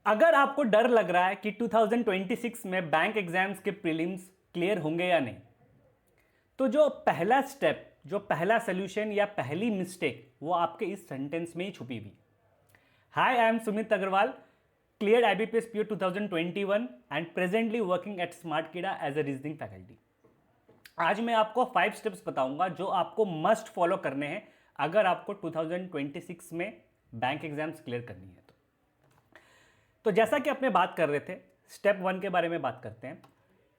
अगर आपको डर लग रहा है कि 2026 में बैंक एग्जाम्स के प्रीलिम्स क्लियर होंगे या नहीं, तो जो पहला स्टेप, जो पहला सोल्यूशन या पहली मिस्टेक, वो आपके इस सेंटेंस में ही छुपी हुई। Hi, I am Sumit Agarwal, clear IBPS PO 2021 and presently working at Smartkeeda as a reasoning faculty. आज मैं आपको 5 स्टेप्स बताऊंगा जो आपको मस्ट फॉलो करने हैं अगर आपको 2026 में बैंक एग्जाम्स क्लियर करनी है। तो जैसा कि अपने बात कर रहे थे, स्टेप 1 के बारे में बात करते हैं।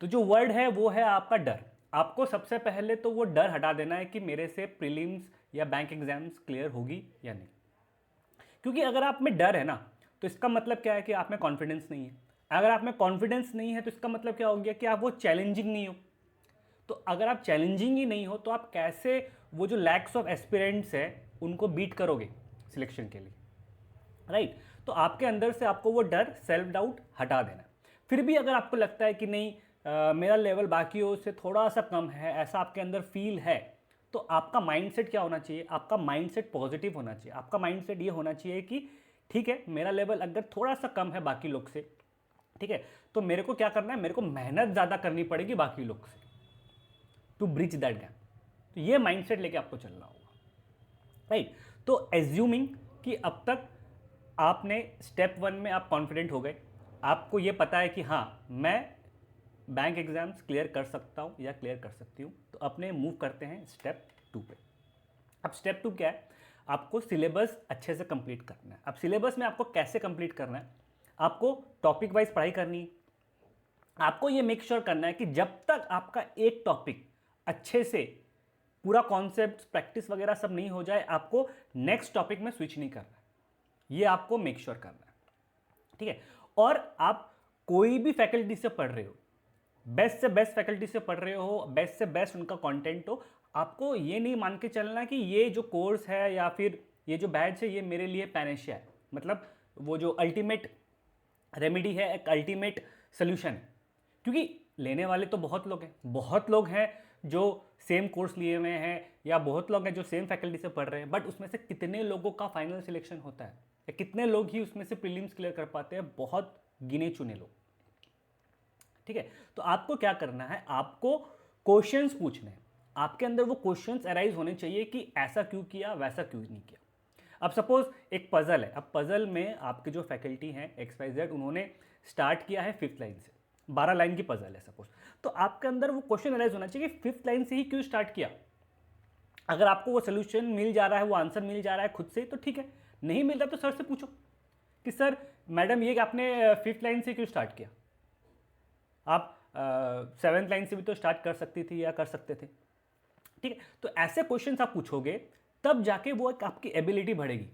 तो जो वर्ड है वो है आपका डर। आपको सबसे पहले तो वो डर हटा देना है कि मेरे से प्रीलिम्स या बैंक एग्जाम्स क्लियर होगी या नहीं। क्योंकि अगर आप में डर है ना, तो इसका मतलब क्या है कि आप में कॉन्फिडेंस नहीं है। अगर आप में कॉन्फिडेंस नहीं है तो इसका मतलब क्या हो गया कि आप वो चैलेंजिंग नहीं हो। तो अगर आप चैलेंजिंग ही नहीं हो तो आप कैसे वो जो लैक्स ऑफ एस्पिरेंट्स है उनको बीट करोगे सिलेक्शन के लिए, राइट? तो आपके अंदर से आपको वो डर, सेल्फ डाउट हटा देना। फिर भी अगर आपको लगता है कि नहीं, मेरा लेवल बाकियों से थोड़ा सा कम है, ऐसा आपके अंदर फील है, तो आपका माइंडसेट क्या होना चाहिए? आपका माइंडसेट पॉजिटिव होना चाहिए। आपका माइंडसेट ये होना चाहिए कि ठीक है, मेरा लेवल अगर थोड़ा सा कम है बाकी लोग से, ठीक है, तो मेरे को क्या करना है? मेरे को मेहनत ज़्यादा करनी पड़ेगी बाकी लोग से टू ब्रिज दैट गैप। तो ये माइंडसेट लेके आपको चलना होगा, राइट? तो एज्यूमिंग कि अब तक आपने स्टेप 1 में आप कॉन्फिडेंट हो गए, आपको ये पता है कि हाँ, मैं बैंक एग्जाम्स क्लियर कर सकता हूँ या क्लियर कर सकती हूँ, तो अपने मूव करते हैं स्टेप 2 पे। अब स्टेप 2 क्या है? आपको सिलेबस अच्छे से कंप्लीट करना है। अब सिलेबस में आपको कैसे कंप्लीट करना है? आपको टॉपिक वाइज पढ़ाई करनी है। आपको ये मेक श्योर करना है कि जब तक आपका एक टॉपिक अच्छे से पूरा कॉन्सेप्ट, प्रैक्टिस वगैरह सब नहीं हो जाए, आपको नेक्स्ट टॉपिक में स्विच नहीं करना है। ये आपको मेक श्योर करना है, ठीक है? और आप कोई भी फैकल्टी से पढ़ रहे हो, बेस्ट से बेस्ट फैकल्टी से पढ़ रहे हो, बेस्ट से बेस्ट उनका कंटेंट हो, आपको ये नहीं मान के चलना कि ये जो कोर्स है या फिर ये जो बैच है ये मेरे लिए पैनेशिया है, मतलब वो जो अल्टीमेट रेमेडी है, एक अल्टीमेट सोल्यूशन है। क्योंकि लेने वाले तो बहुत लोग हैं, बहुत लोग हैं जो सेम कोर्स लिए हुए हैं, या बहुत लोग हैं जो सेम फैकल्टी से पढ़ रहे हैं, बट उसमें से कितने लोगों का फाइनल सिलेक्शन होता है, या कितने लोग ही उसमें से प्रीलिम्स क्लियर कर पाते हैं? बहुत गिने चुने लोग, ठीक है? तो आपको क्या करना है? आपको क्वेश्चंस पूछने हैं। आपके अंदर वो क्वेश्चंस अराइज होने चाहिए कि ऐसा क्यों किया, वैसा क्यों नहीं किया। अब सपोज एक पजल है, अब पजल में आपके जो फैकल्टी हैं XYZ, उन्होंने स्टार्ट किया है 5th लाइन से, 12 लाइन की पजल है सपोज, तो आपके अंदर वो क्वेश्चन अराइज होना चाहिए कि 5th लाइन से ही क्यों स्टार्ट किया। अगर आपको वो सोल्यूशन मिल जा रहा है, वो आंसर मिल जा रहा है खुद से, तो ठीक है। नहीं मिल रहा तो सर से पूछो कि सर, मैडम, ये आपने 5th लाइन से क्यों स्टार्ट किया? आप 7th लाइन से भी तो स्टार्ट कर सकती थी या कर सकते थे, ठीक है? तो ऐसे क्वेश्चंस आप पूछोगे, तब जाके वो एक आपकी एबिलिटी बढ़ेगी।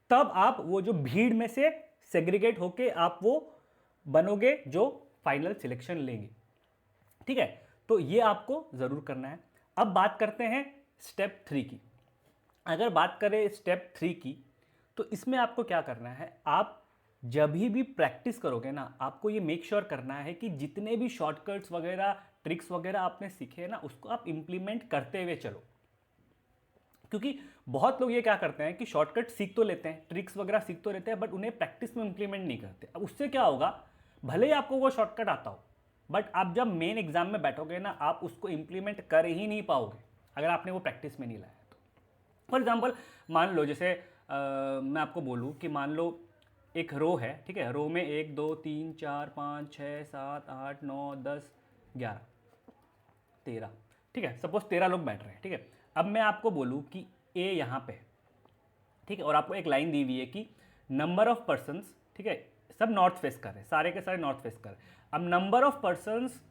तब आप वो जो भीड़ में से सेग्रीगेट होके आप वो बनोगे जो फाइनल सिलेक्शन लेंगे, ठीक है? तो ये आपको जरूर करना है। अब बात करते हैं स्टेप 3 की। अगर बात करें स्टेप 3 की, तो इसमें आपको क्या करना है? आप जब भी प्रैक्टिस करोगे ना, आपको ये मेक श्योर करना है कि जितने भी शॉर्टकट्स वगैरह, ट्रिक्स वगैरह आपने सीखे हैं ना, उसको आप इंप्लीमेंट करते हुए चलो। क्योंकि बहुत लोग ये क्या करते हैं कि शॉर्टकट सीख तो लेते हैं, ट्रिक्स वगैरह सीख तो लेते हैं, बट उन्हें प्रैक्टिस में इंप्लीमेंट नहीं करते। अब उससे क्या होगा? भले ही आपको वो शॉर्टकट आता हो, बट आप जब मेन एग्जाम में बैठोगे ना, आप उसको इंप्लीमेंट कर ही नहीं पाओगे अगर आपने वो प्रैक्टिस में नहीं लाया तो। फॉर एग्जाम्पल, मान लो जैसे मैं आपको बोलूँ कि मान लो एक रो है, ठीक है? रो में 1 2 3 4 5 6 7 8 9 10 11 13, ठीक है? सपोज 13 लोग बैठ रहे हैं, ठीक है? अब मैं आपको बोलूँ कि ए यहाँ पे है, ठीक है? और आपको एक लाइन दी हुई है कि नंबर ऑफ पर्सन्स, ठीक है, सब नॉर्थ फेस कर रहे हैं, सारे के सारे नॉर्थ फेस कर रहे हैं। अब number of persons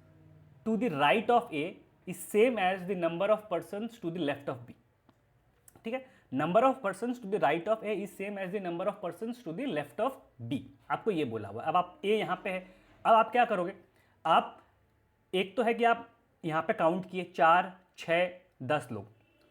to the right of A is same as the number of persons to the left of B, ठीक है? Number of persons to the right of A is same as the number of persons to the left of B. आपको ये बोला हुआ है। अब आप ए यहाँ पे है, अब आप क्या करोगे? आप, एक तो है कि आप यहाँ पे काउंट किए 4 6 10 लोग,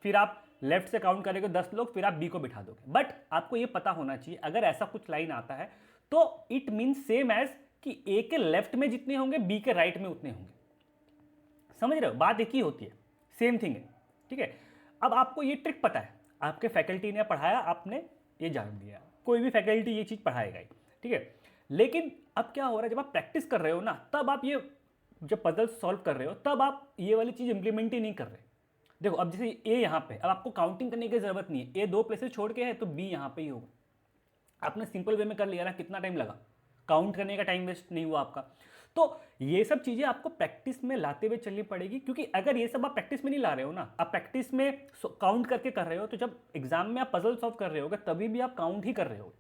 फिर आप लेफ्ट से काउंट करेंगे 10 लोग, फिर आप बी को बिठा दोगे। बट आपको ये पता होना चाहिए, अगर ऐसा कुछ लाइन आता है तो इट मीन सेम एज कि ए के लेफ्ट में जितने होंगे बी के राइट में उतने होंगे। समझ रहे हो? बात एक ही होती है, सेम थिंग है, ठीक है? अब आपको ये ट्रिक पता है, आपके फैकल्टी ने पढ़ाया, आपने ये जान लिया। कोई भी फैकल्टी ये चीज़ पढ़ाएगा ही, ठीक है? लेकिन अब क्या हो रहा है, जब आप प्रैक्टिस कर रहे हो ना, तब आप ये जब पजल सॉल्व कर रहे हो तब आप ये वाली चीज़ इंप्लीमेंट ही नहीं कर रहे। देखो अब जैसे ए यहाँ पे, अब आपको काउंटिंग करने की जरूरत नहीं है, ए 2 प्लेसेस छोड़ के है तो बी यहाँ पे ही होगा। आपने सिंपल वे में कर लिया ना, कितना टाइम लगा, काउंट करने का टाइम वेस्ट नहीं हुआ आपका। तो ये सब चीज़ें आपको प्रैक्टिस में लाते हुए चलनी पड़ेगी, क्योंकि अगर ये सब आप प्रैक्टिस में नहीं ला रहे हो ना, आप प्रैक्टिस में काउंट करके कर रहे हो, तो जब एग्जाम में आप पजल सॉल्व कर रहे होगे तभी भी आप काउंट ही कर रहे हो।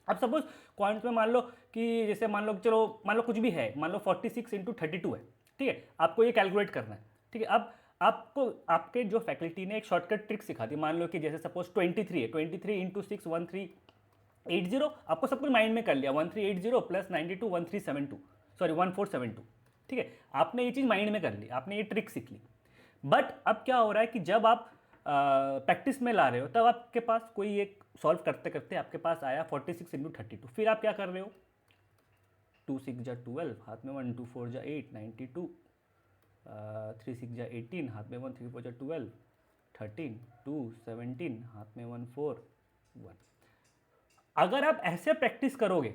अब सपोज क्वांट्स में मान लो कि जैसे मान लो चलो मान लो कुछ भी है, मान लो 46 इंटू 32 है, ठीक है, आपको ये कैलकुलेट करना है, ठीक है। अब आपको आपके जो फैकल्टी ने एक शॉर्टकट ट्रिक सिखा दी, मान लो कि जैसे सपोज 23 है, 23 इंटू 6 1380, आपको सब कुछ माइंड में कर लिया, 1380 प्लस 92 1372, सॉरी 1472, ठीक है, आपने ये चीज़ माइंड में कर ली, आपने ये ट्रिक सीख ली। बट अब क्या हो रहा है कि जब आप प्रैक्टिस में ला रहे हो, तब आपके पास कोई एक सॉल्व करते करते आपके पास आया 46 इंटू 32, फिर आप क्या कर रहे हो, 2 6 जा 12, हाथ में 1 2 4 जा 8 92, 3 6 जा 18, हाथ में 1 3 4 जा 12 13 2 17, हाथ में 1 4 1। अगर आप ऐसे प्रैक्टिस करोगे,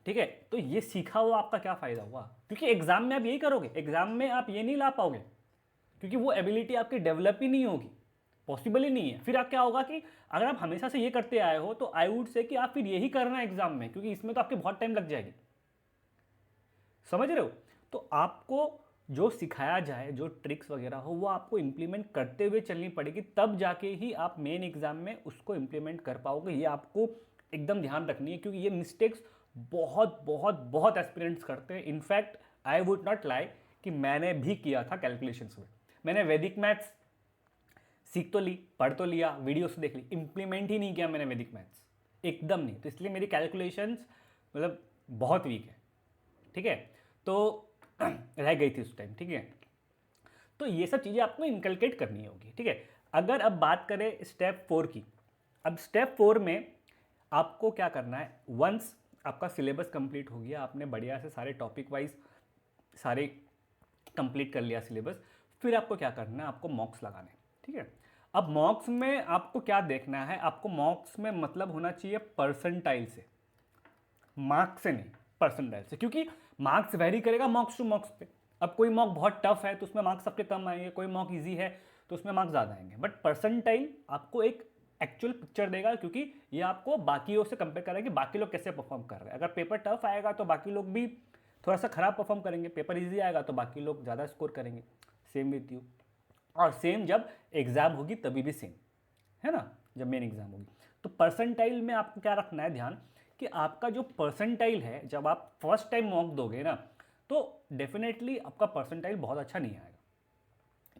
ठीक है, तो ये सीखा हुआ आपका क्या फ़ायदा हुआ, क्योंकि एग्जाम में आप यही करोगे, एग्जाम में आप ये नहीं ला पाओगे, क्योंकि वो एबिलिटी आपकी डेवलप ही नहीं होगी, पॉसिबल ही नहीं है। फिर आप क्या होगा कि अगर आप हमेशा से ये करते आए हो तो आई वुड से कि आप फिर यही करना है एग्जाम में, क्योंकि इसमें तो आपके बहुत टाइम लग जाएगी, समझ रहे हो। तो आपको जो सिखाया जाए, जो ट्रिक्स वगैरह हो, वो आपको इंप्लीमेंट करते हुए चलनी पड़ेगी, तब जाके ही आप मेन एग्जाम में उसको इंप्लीमेंट कर पाओगे। ये आपको एकदम ध्यान रखनी है, क्योंकि ये मिस्टेक्स बहुत बहुत बहुत एस्पिरेंट्स करते हैं। In fact I would not lie कि मैंने भी किया था कैलकुलेशंस में, मैंने वैदिक मैथ्स सीख तो ली, पढ़ तो लिया, वीडियोस देख ली, इंप्लीमेंट ही नहीं किया मैंने वैदिक मैथ्स, एकदम नहीं। तो इसलिए मेरी कैलकुलेशंस मतलब बहुत वीक है, ठीक है, तो रह गई थी उस टाइम, ठीक है। तो ये सब चीज़ें आपको इनकलकेट करनी होगी, ठीक है। अगर अब बात करें स्टेप 4 की, अब स्टेप 4 में आपको क्या करना है, वंस आपका सिलेबस कंप्लीट हो गया, आपने बढ़िया से सारे टॉपिक वाइज सारे कंप्लीट कर लिया सिलेबस, फिर आपको क्या करना है, आपको मॉक्स लगाने, ठीक है। अब मॉक्स में आपको क्या देखना है, आपको मॉक्स में मतलब होना चाहिए परसेंटाइल से, मार्क्स से नहीं, परसेंटाइल से, क्योंकि मार्क्स वेरी करेगा मॉक्स टू मॉक्स पे। अब कोई मॉक बहुत टफ है तो उसमें मार्क्स सबके कम आएंगे, कोई मॉक इजी है तो उसमें मार्क्स ज़्यादा आएंगे, बट परसेंटाइल आपको एक एक्चुअल पिक्चर देगा, क्योंकि ये आपको बाकियों से कंपेयर करेगा कि बाकी लोग कैसे परफॉर्म कर रहे हैं। अगर पेपर टफ आएगा तो बाकी लोग भी थोड़ा सा खराब परफॉर्म करेंगे, पेपर इजी आएगा तो बाकी लोग ज़्यादा स्कोर करेंगे, सेम विथ यू। और सेम जब एग्ज़ाम होगी तभी भी सेम है ना, जब मेन एग्ज़ाम होगी। तो परसेंटाइल में आपको क्या रखना है ध्यान, कि आपका जो परसेंटाइल है, जब आप फर्स्ट टाइम मॉक दोगे ना, तो डेफिनेटली आपका परसेंटाइल बहुत अच्छा नहीं आएगा,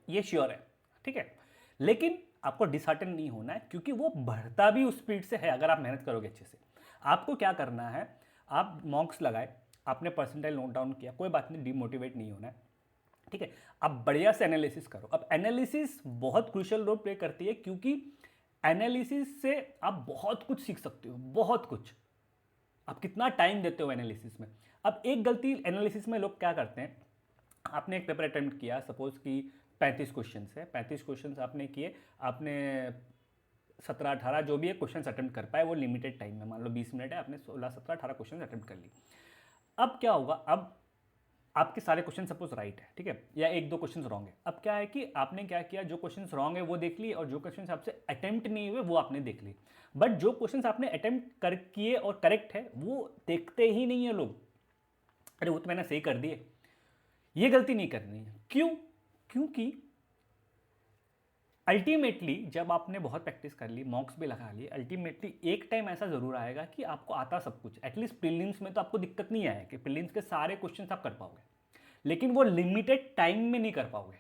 ये श्योर है, ठीक है। लेकिन आपको डिसहार्टन नहीं होना है, क्योंकि वो बढ़ता भी उस स्पीड से है अगर आप मेहनत करोगे अच्छे से। आपको क्या करना है, आप मॉक्स लगाए, आपने परसेंटाइल नोट डाउन किया, कोई बात नहीं, डिमोटिवेट नहीं होना है, ठीक है। आप बढ़िया से एनालिसिस करो। अब एनालिसिस बहुत क्रूशियल रोल प्ले करती है, क्योंकि एनालिसिस से आप बहुत कुछ सीख सकते हो, बहुत कुछ। आप कितना टाइम देते हो एनालिसिस में। अब एक गलती एनालिसिस में लोग क्या करते हैं, आपने एक पेपर अटेम्प्ट किया, सपोज कि 35 क्वेश्चन है, 35 क्वेश्चन आपने किए, आपने 17-18 जो भी है क्वेश्चन अटेम्प्ट कर पाए, वो लिमिटेड टाइम में, मान लो 20 मिनट है, आपने 16-17-18 क्वेश्चन अटेम्प्ट कर ली। अब क्या होगा, अब आपके सारे क्वेश्चन सपोज राइट है, ठीक है, या 1-2 क्वेश्चन रॉन्ग है। अब क्या है कि आपने क्या किया, जो क्वेश्चन रॉन्ग है वो देख लिए, और जो क्वेश्चन आपसे अटेम्प्ट नहीं हुए वो आपने देख लिए। बट जो क्वेश्चन आपने अटेम्प्ट कर किए और करेक्ट है, वो देखते ही नहीं है लोग, अरे वो तो मैंने सही कर दिए। ये गलती नहीं करनी है। क्यों? क्योंकि अल्टीमेटली जब आपने बहुत प्रैक्टिस कर ली, मॉक्स भी लगा लिए, अल्टीमेटली एक टाइम ऐसा जरूर आएगा कि आपको आता सब कुछ, एटलीस्ट प्रीलिम्स में तो आपको दिक्कत नहीं आएगी कि प्रीलिम्स के सारे क्वेश्चन आप कर पाओगे, लेकिन वो लिमिटेड टाइम में नहीं कर पाओगे,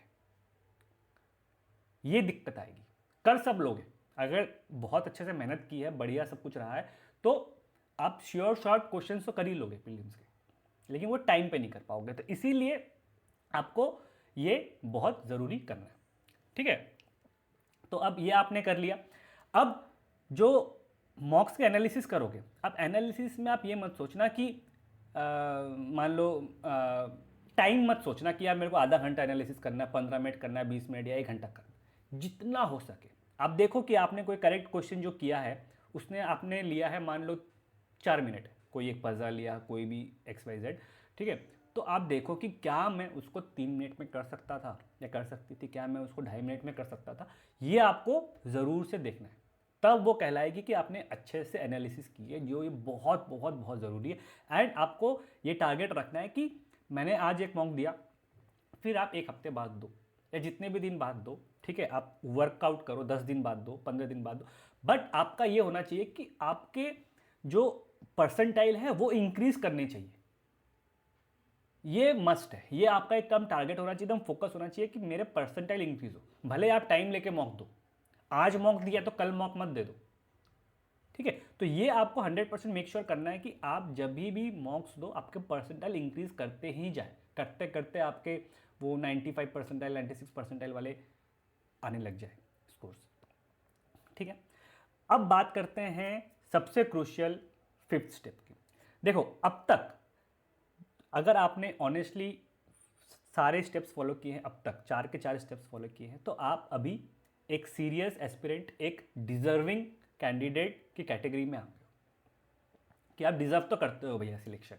ये दिक्कत आएगी। कर सब लोगे, अगर बहुत अच्छे से मेहनत की है, बढ़िया सब कुछ रहा है, तो आप श्योर शॉर्ट क्वेश्चन तो कर ही लोगे प्रीलिम्स के, लेकिन वो टाइम पे नहीं कर पाओगे। तो इसीलिए आपको ये बहुत ज़रूरी करना है, ठीक है। तो अब ये आपने कर लिया। अब जो मॉक्स के एनालिसिस करोगे, अब एनालिसिस में आप ये मत सोचना कि मान लो टाइम मत सोचना कि यार मेरे को आधा घंटा एनालिसिस करना है, 15 मिनट करना है, 20 मिनट या 1 घंटा करना है, जितना हो सके। आप देखो कि आपने कोई करेक्ट क्वेश्चन जो किया है उसने आपने लिया है मान लो 4 मिनट, कोई एक पजल या कोई भी XYZ, ठीक है, तो आप देखो कि क्या मैं उसको 3 मिनट में कर सकता था या कर सकती थी, क्या मैं उसको 2.5 मिनट में कर सकता था, ये आपको ज़रूर से देखना है। तब वो कहलाएगी कि आपने अच्छे से एनालिसिस की है, जो ये बहुत बहुत बहुत ज़रूरी है। एंड आपको ये टारगेट रखना है कि मैंने आज एक मॉक दिया, फिर आप 1 हफ्ते बाद दो या जितने भी दिन बाद दो, ठीक है, आप वर्कआउट करो, 10 दिन बाद दो, 15 दिन बाद दो, बट आपका ये होना चाहिए कि आपके जो परसेंटाइल है वो इंक्रीज करनी चाहिए। ये मस्ट है, ये आपका एक कम टारगेट होना चाहिए, एकदम फोकस होना चाहिए कि मेरे परसेंटाइल इंक्रीज हो। भले आप टाइम लेके मॉक दो, आज मॉक दिया तो कल मॉक मत दे दो, ठीक है। तो ये आपको 100% मेक श्योर करना है कि आप जब भी मॉक्स दो आपके परसेंटाइल इंक्रीज करते ही जाए, करते करते आपके वो 95 परसेंटाइल 96 परसेंटाइल वाले आने लग जाए स्कोर्स, ठीक है। अब बात करते हैं सबसे क्रूशियल 5th स्टेप की। देखो, अब तक अगर आपने ऑनेस्टली सारे स्टेप्स फॉलो किए हैं, अब तक 4 के 4 स्टेप्स फॉलो किए हैं, तो आप अभी एक सीरियस एस्पिरेंट, एक डिजर्विंग कैंडिडेट की कैटेगरी में आ गए हो कि आप डिजर्व तो करते हो भैया सिलेक्शन,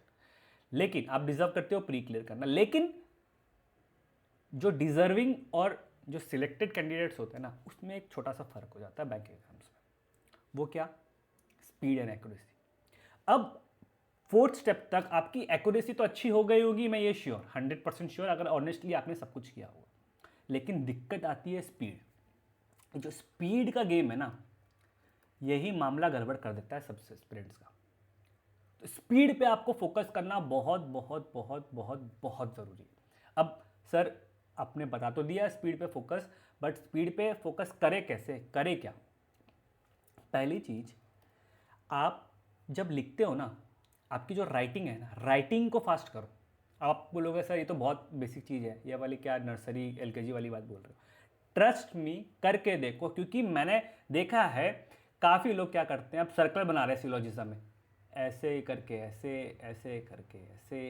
लेकिन आप डिजर्व करते हो प्री क्लियर करना। लेकिन जो डिजर्विंग और जो सिलेक्टेड कैंडिडेट्स होते हैं ना, उसमें एक छोटा सा फर्क हो जाता है बैंक एग्जाम्स में। वो क्या? Speed and accuracy. अब 4th स्टेप तक आपकी एक्यूरेसी तो अच्छी हो गई होगी, मैं ये श्योर 100% श्योर, अगर ऑनेस्टली आपने सब कुछ किया होगा। लेकिन दिक्कत आती है स्पीड। जो स्पीड का गेम है ना, यही मामला गड़बड़ कर देता है सबसे एस्पिरेंट्स का। तो स्पीड पे आपको फोकस करना बहुत बहुत बहुत बहुत बहुत ज़रूरी है। अब सर आपने बता तो दिया स्पीड पे फोकस, बट स्पीड पे फोकस करे कैसे, करे क्या? पहली चीज़, आप जब लिखते हो ना, आपकी जो राइटिंग है ना, राइटिंग को फास्ट करो। आप बोलोगे सर ये तो बहुत बेसिक चीज़ है, ये वाली क्या नर्सरी LKG वाली बात बोल रहे हो? ट्रस्ट मी, करके देखो, क्योंकि मैंने देखा है काफ़ी लोग क्या करते हैं, अब सर्कल बना रहे हैं सिलोजिज्म में, ऐसे करके ऐसे, ऐसे करके ऐसे,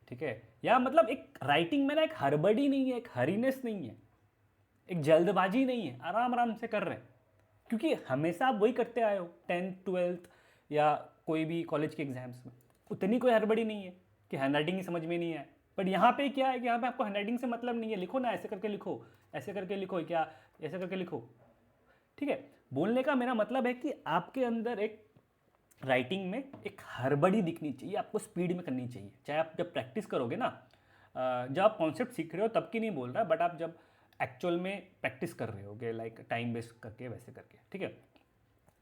ठीक है। या मतलब एक राइटिंग में ना एक हड़बड़ी नहीं है, एक हरीनेस नहीं है, एक जल्दबाजी नहीं है, आराम आराम से कर रहे हैं। क्योंकि हमेशा आप वही करते आए हो 10th 12th या कोई भी कॉलेज के एग्जाम्स में, उतनी कोई हड़बड़ी नहीं है कि हैंडराइटिंग ही समझ में नहीं आए। बट यहाँ पे क्या है कि यहाँ पे आपको हैंडराइटिंग से मतलब नहीं है, लिखो ना, ऐसे करके लिखो, ऐसे करके लिखो, क्या ऐसे करके लिखो, ठीक है। बोलने का मेरा मतलब है कि आपके अंदर एक राइटिंग में एक हड़बड़ी दिखनी चाहिए, आपको स्पीड में करनी चाहिए। चाहे आप जब प्रैक्टिस करोगे ना, जब आप कॉन्सेप्ट सीख रहे हो तब की नहीं बोल रहा, बट आप जब एक्चुअल में प्रैक्टिस कर रहे होगे, लाइक टाइम वेस्ट करके वैसे करके, ठीक है,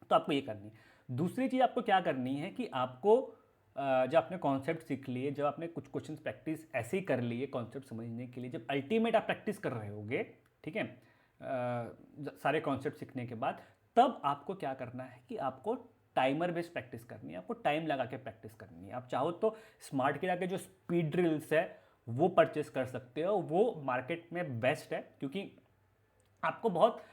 तो आपको ये करनी है। दूसरी चीज़ आपको क्या करनी है कि आपको जब आपने कॉन्सेप्ट सीख लिए, जब आपने कुछ क्वेश्चन प्रैक्टिस ऐसे ही कर लिए कॉन्सेप्ट समझने के लिए, जब अल्टीमेट आप प्रैक्टिस कर रहे होगे, ठीक है, सारे कॉन्सेप्ट सीखने के बाद, तब आपको क्या करना है कि आपको टाइमर बेस्ड प्रैक्टिस करनी है, आपको टाइम लगा के प्रैक्टिस करनी है। आप चाहो तो स्मार्ट किरा के जो स्पीड ड्रिल्स है वो परचेस कर सकते हो, वो मार्केट में बेस्ट है, क्योंकि आपको बहुत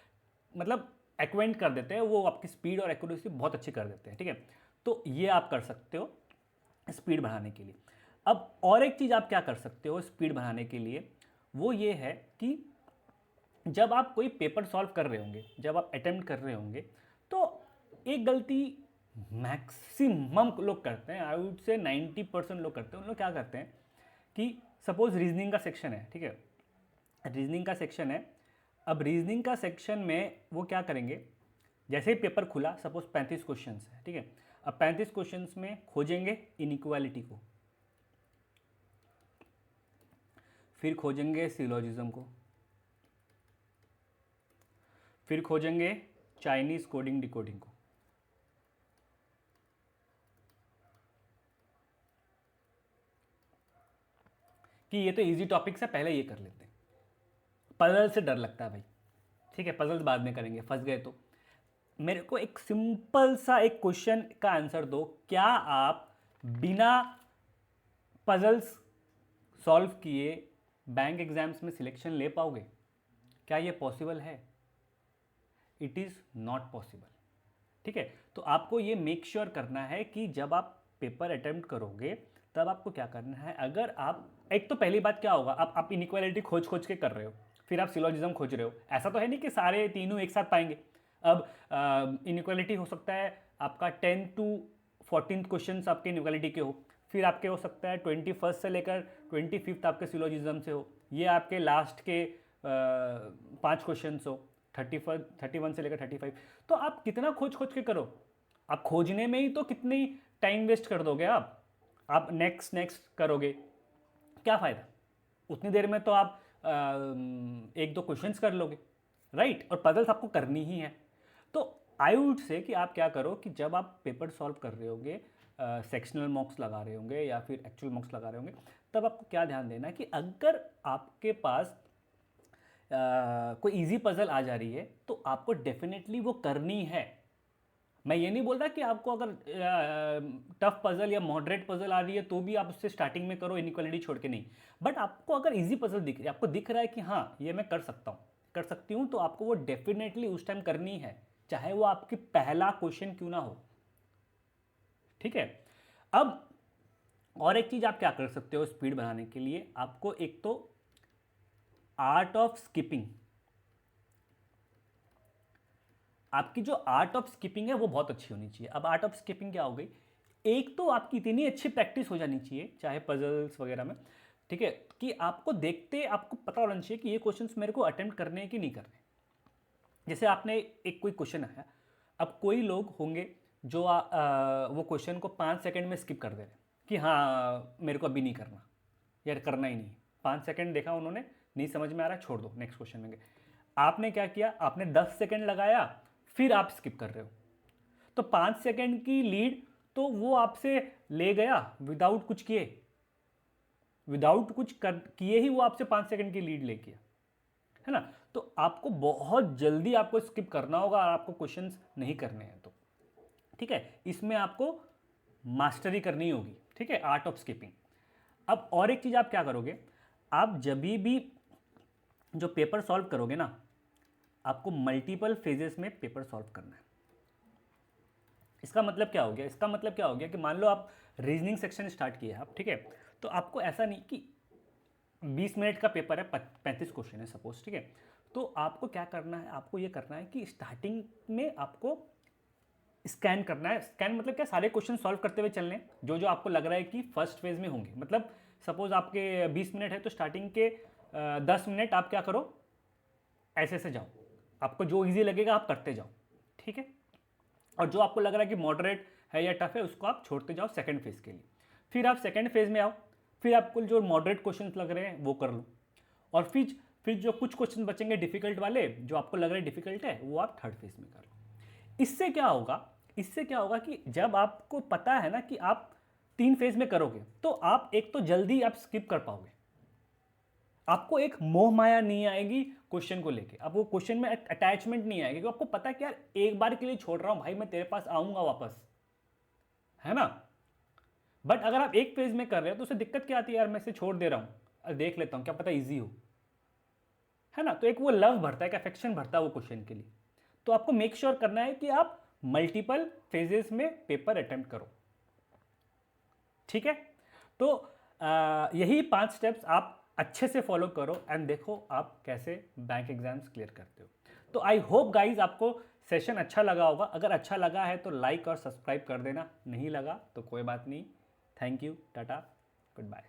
मतलब एक्वेंट कर देते हैं, वो आपकी स्पीड और एक्यूरेसी बहुत अच्छी कर देते हैं, ठीक है। तो ये आप कर सकते हो स्पीड बढ़ाने के लिए। अब और एक चीज़ आप क्या कर सकते हो स्पीड बढ़ाने के लिए, वो ये है कि जब आप कोई पेपर सॉल्व कर रहे होंगे, जब आप अटेम्प्ट कर रहे होंगे, तो एक गलती मैक्सिमम लोग करते हैं, आई वुड से 90% लोग करते हैं। उन लोग क्या करते हैं कि सपोज रीजनिंग का सेक्शन है, ठीक है, रीजनिंग का सेक्शन है। अब रीजनिंग का सेक्शन में वो क्या करेंगे, जैसे ही पेपर खुला, सपोज 35 क्वेश्चन है, ठीक है, अब 35 क्वेश्चन में खोजेंगे इनइक्वालिटी को, फिर खोजेंगे सिलोजिज्म को, फिर खोजेंगे चाइनीज कोडिंग डिकोडिंग को, कि ये तो इजी टॉपिक्स है, पहले ये कर लेते हैं। पजल से डर लगता है भाई, ठीक है, पजल बाद में करेंगे, फंस गए तो। मेरे को एक सिंपल सा एक क्वेश्चन का आंसर दो, क्या आप बिना पजल्स सॉल्व किए बैंक एग्जाम्स में सिलेक्शन ले पाओगे? क्या ये पॉसिबल है? इट इज़ नॉट पॉसिबल, ठीक है। तो आपको ये मेक श्योर करना है कि जब आप पेपर अटेम्प्ट करोगे तब आपको क्या करना है। अगर आप एक तो पहली बात क्या होगा, आप इनइक्वालिटी खोज खोज के कर रहे हो, फिर आप सिलोजिज्म खोज रहे हो, ऐसा तो है नहीं कि सारे तीनों एक साथ पाएंगे। अब इनइक्वालिटी हो सकता है आपका 10 to 14 क्वेश्चन आपके इनइक्वालिटी के हो, फिर आपके हो सकता है 21 से लेकर 25 आपके सिलोजिज्म से हो, ये आपके लास्ट के 5 क्वेश्चन हो, 31 से लेकर 35। तो आप कितना खोज के करो, आप खोजने में ही तो कितनी टाइम वेस्ट कर दोगे। आप नेक्स्ट करोगे, क्या फ़ायदा। उतनी देर में तो आप एक दो क्वेश्चंस कर लोगे, राइट। और पजल्स आपको करनी ही है। तो आई वुड से कि आप क्या करो कि जब आप पेपर सॉल्व कर रहे होंगे, सेक्शनल मॉक्स लगा रहे होंगे या फिर एक्चुअल मॉक्स लगा रहे होंगे, तब आपको क्या ध्यान देना है कि अगर आपके पास कोई इजी पजल आ जा रही है तो आपको डेफिनेटली वो करनी है। मैं ये नहीं बोल रहा कि आपको अगर टफ पजल या मॉडरेट पजल आ रही है तो भी आप उससे स्टार्टिंग में करो, इनइक्वालिटी छोड़ के नहीं। बट आपको अगर इजी पजल दिख रही है, आपको दिख रहा है कि हाँ ये मैं कर सकती हूँ, तो आपको वो डेफिनेटली उस टाइम करनी है, चाहे वो आपकी पहला क्वेश्चन क्यों ना हो। ठीक है। अब और एक चीज आप क्या कर सकते हो स्पीड बढ़ाने के लिए, आपको एक तो आर्ट ऑफ स्किपिंग, आपकी जो आर्ट ऑफ स्किपिंग है वो बहुत अच्छी होनी चाहिए। अब आर्ट ऑफ स्किपिंग क्या हो गई, एक तो आपकी इतनी अच्छी प्रैक्टिस हो जानी चाहिए चाहे पजल्स वगैरह में, ठीक है, कि आपको देखते आपको पता होना चाहिए कि ये क्वेश्चंस मेरे को अटेम्प्ट करने हैं कि नहीं करने। जैसे आपने एक कोई क्वेश्चन आया, अब कोई लोग होंगे जो वो क्वेश्चन को 5 सेकंड में स्किप कर दे रहे हैं कि हाँ मेरे को अभी नहीं करना, यार करना ही नहीं। 5 सेकंड देखा उन्होंने, नहीं समझ में आ रहा, छोड़ दो, नेक्स्ट क्वेश्चन में गए। आपने क्या किया, आपने 10 सेकंड लगाया, फिर आप स्किप कर रहे हो, तो 5 सेकंड की लीड तो वो आपसे ले गया विदाउट कुछ किए, विदाउट कुछ किए ही वो आपसे 5 सेकंड की लीड ले गया, है ना। तो आपको बहुत जल्दी आपको स्किप करना होगा और आपको क्वेश्चंस नहीं करने हैं तो, ठीक है, इसमें आपको मास्टरी करनी होगी, ठीक है, आर्ट ऑफ स्किपिंग। अब और एक चीज आप क्या करोगे, आप जब भी जो पेपर सॉल्व करोगे ना, आपको मल्टीपल फेजेस में पेपर सॉल्व करना है। इसका मतलब क्या हो गया, इसका मतलब क्या हो गया कि मान लो आप रीजनिंग सेक्शन स्टार्ट किए आप, ठीक है, तो आपको ऐसा नहीं कि 20 मिनट का पेपर है, 35 क्वेश्चन है सपोज, ठीक है, तो आपको क्या करना है, आपको ये करना है कि स्टार्टिंग में आपको स्कैन करना है। स्कैन मतलब क्या, सारे क्वेश्चन सॉल्व करते हुए चलने, जो जो आपको लग रहा है कि फर्स्ट फेज में होंगे। मतलब सपोज आपके 20 मिनट है तो स्टार्टिंग के 10 मिनट आप क्या करो, ऐसे से जाओ, आपको जो इजी लगेगा आप करते जाओ, ठीक है, और जो आपको लग रहा है कि मॉडरेट है या टफ है उसको आप छोड़ते जाओ सेकंड फेज के लिए। फिर आप सेकंड फेज में आओ, फिर आपको जो मॉडरेट क्वेश्चन लग रहे हैं वो कर लो, और फिर जो कुछ क्वेश्चन बचेंगे डिफिकल्ट वाले, जो आपको लग रहा है डिफिकल्ट है, वो आप थर्ड फेज में कर लो। इससे क्या होगा कि जब आपको पता है ना कि आप 3 फेज में करोगे, तो आप एक तो जल्दी आप स्किप कर पाओगे, आपको एक मोह माया नहीं आएगी क्वेश्चन को लेके, आपको क्वेश्चन में अटैचमेंट नहीं आएगी, क्योंकि आपको पता है कि यार एक बार के लिए छोड़ रहा हूं भाई, मैं तेरे पास आऊंगा वापस, है ना। बट अगर आप एक फेज में कर रहे हो तो उससे दिक्कत क्या आती है, यार मैं इसे छोड़ दे रहा हूं, देख लेता हूं, क्या पता इजी हो, है ना। तो एक वो लव भरता है, एक अफेक्शन भरता है वो क्वेश्चन के लिए। तो आपको मेक श्योर करना है कि आप मल्टीपल फेजेस में पेपर अटेम्प्ट करो, ठीक है। तो यही 5 स्टेप्स आप अच्छे से फॉलो करो एंड देखो आप कैसे बैंक एग्जाम्स क्लियर करते हो। तो आई होप गाइज आपको सेशन अच्छा लगा होगा, अगर अच्छा लगा है तो लाइक और सब्सक्राइब कर देना, नहीं लगा तो कोई बात नहीं। Thank you, tata, good bye.